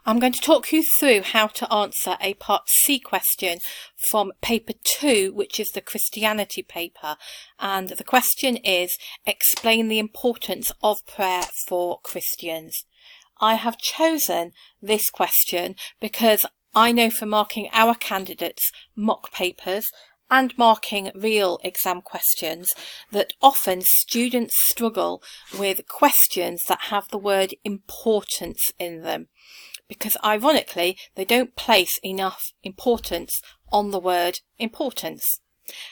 I'm going to talk you through how to answer a Part C question from Paper 2, which is the Christianity paper. And the question is, explain the importance of prayer for Christians. I have chosen this question because I know from marking our candidates' mock papers and marking real exam questions that often students struggle with questions that have the word importance in them, because ironically they don't place enough importance on the word importance.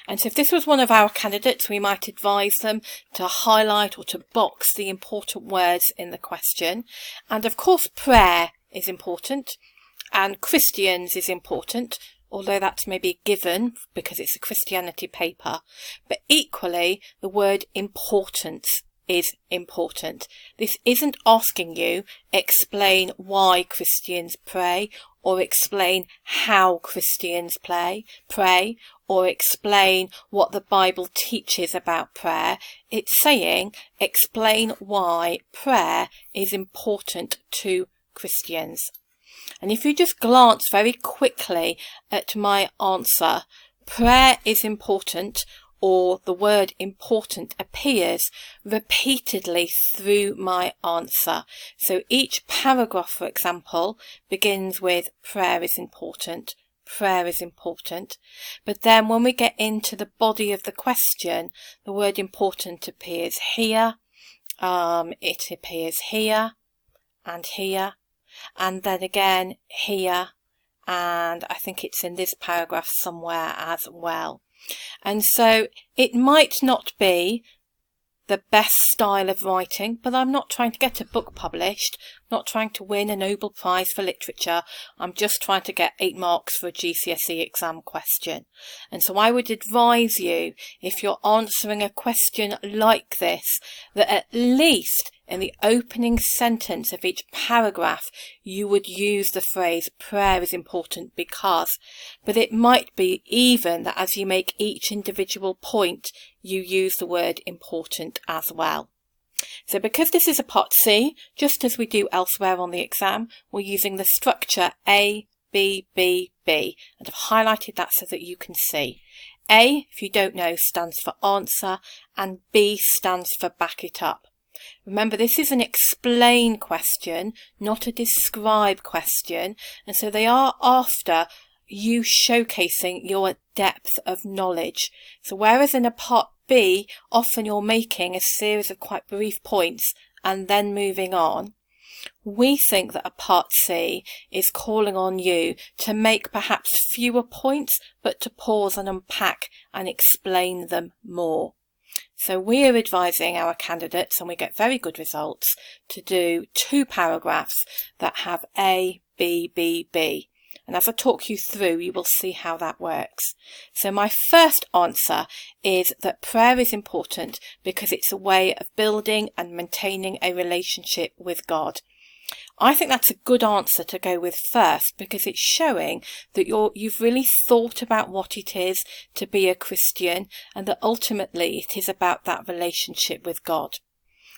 And so if this was one of our candidates, we might advise them to highlight or to box the important words in the question. And of course prayer is important and Christians is important, although that's maybe given because it's a Christianity paper. But equally, the word importance is important. This isn't asking you explain why Christians pray, or explain how Christians pray, or explain what the Bible teaches about prayer. It's saying explain why prayer is important to Christians. And if you just glance very quickly at my answer, prayer is important, or the word important appears repeatedly through my answer. So each paragraph, for example, begins with prayer is important, prayer is important. But then when we get into the body of the question, the word important appears here, it appears here, and then again here, and I think it's in this paragraph somewhere as well. And so it might not be the best style of writing, but I'm not trying to get a book published, not trying to win a Nobel Prize for literature. I'm just trying to get 8 marks for a GCSE exam question. And so I would advise you, if you're answering a question like this, that at least in the opening sentence of each paragraph, you would use the phrase prayer is important because, but it might be even that as you make each individual point, you use the word important as well. So because this is a Part C, just as we do elsewhere on the exam, we're using the structure A, B, B, B, and I've highlighted that so that you can see. A, if you don't know, stands for answer, and B stands for back it up. Remember, this is an explain question, not a describe question, and so they are after you showcasing your depth of knowledge. So whereas in a Part B, often you're making a series of quite brief points and then moving on, we think that a Part C is calling on you to make perhaps fewer points, but to pause and unpack and explain them more. So we are advising our candidates, and we get very good results, to do 2 paragraphs that have A, B, B, B. And as I talk you through, you will see how that works. So my first answer is that prayer is important because it's a way of building and maintaining a relationship with God. I think that's a good answer to go with first, because it's showing that you've really thought about what it is to be a Christian, and that ultimately it is about that relationship with God.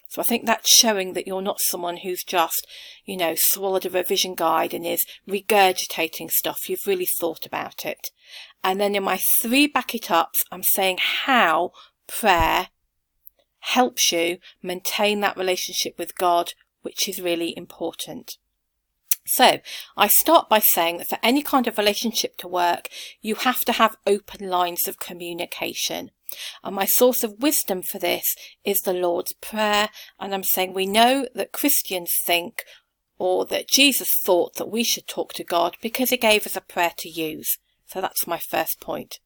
So I think that's showing that you're not someone who's just, swallowed a revision guide and is regurgitating stuff. You've really thought about it. And then in my 3 back it ups, I'm saying how prayer helps you maintain that relationship with God, which is really important. So I start by saying that for any kind of relationship to work, you have to have open lines of communication. And my source of wisdom for this is the Lord's Prayer. And I'm saying we know that Christians think, or that Jesus thought, that we should talk to God because he gave us a prayer to use. So that's my first point.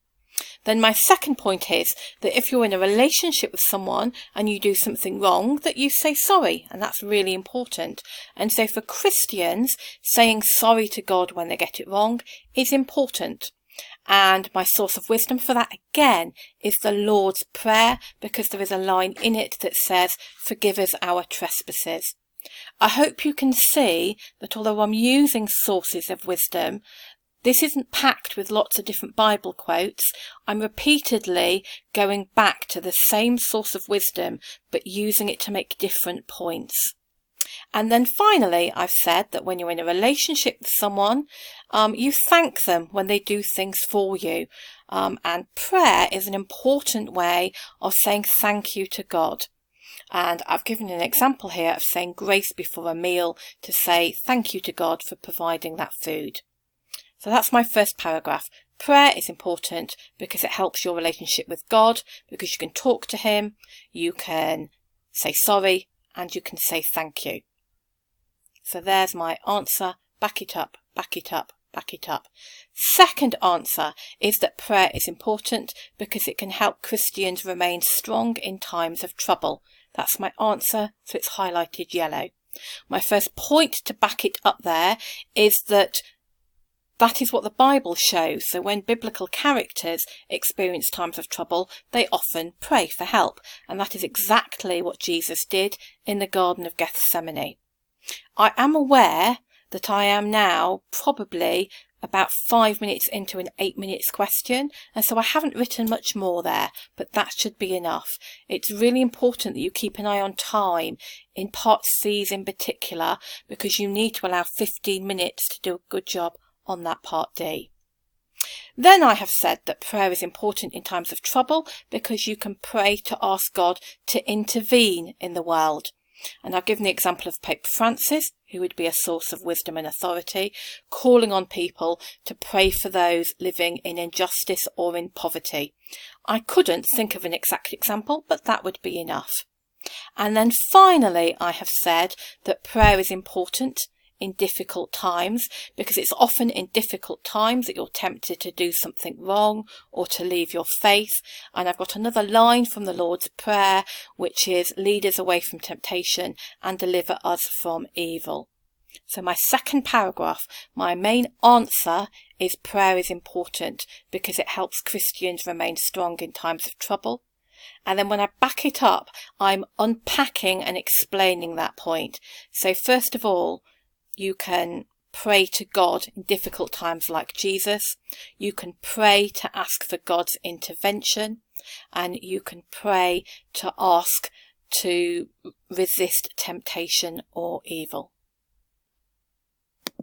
Then my second point is that if you're in a relationship with someone and you do something wrong, that you say sorry, and that's really important. And so for Christians, saying sorry to God when they get it wrong is important. And my source of wisdom for that again is the Lord's Prayer, because there is a line in it that says, forgive us our trespasses. I hope you can see that although I'm using sources of wisdom, this isn't packed with lots of different Bible quotes. I'm repeatedly going back to the same source of wisdom, but using it to make different points. And then finally, I've said that when you're in a relationship with someone, you thank them when they do things for you. And prayer is an important way of saying thank you to God. And I've given an example here of saying grace before a meal to say thank you to God for providing that food. So that's my first paragraph. Prayer is important because it helps your relationship with God, because you can talk to him, you can say sorry, and you can say thank you. So there's my answer. Back it up, back it up, back it up. Second answer is that prayer is important because it can help Christians remain strong in times of trouble. That's my answer, so it's highlighted yellow. My first point to back it up there is that is what the Bible shows. So when biblical characters experience times of trouble, they often pray for help. And that is exactly what Jesus did in the Garden of Gethsemane. I am aware that I am now probably about 5 minutes into an 8 minutes question, and so I haven't written much more there, but that should be enough. It's really important that you keep an eye on time in part C's in particular, because you need to allow 15 minutes to do a good job on that part D. Then I have said that prayer is important in times of trouble because you can pray to ask God to intervene in the world. And I've given the example of Pope Francis, who would be a source of wisdom and authority, calling on people to pray for those living in injustice or in poverty. I couldn't think of an exact example, but that would be enough. And then finally, I have said that prayer is important in difficult times, because it's often in difficult times that you're tempted to do something wrong or to leave your faith. And I've got another line from the Lord's Prayer, which is lead us away from temptation and deliver us from evil. So my second paragraph, my main answer is prayer is important because it helps Christians remain strong in times of trouble. And then when I back it up, I'm unpacking and explaining that point. So first of all, you can pray to God in difficult times like Jesus. You can pray to ask for God's intervention, and you can pray to ask to resist temptation or evil.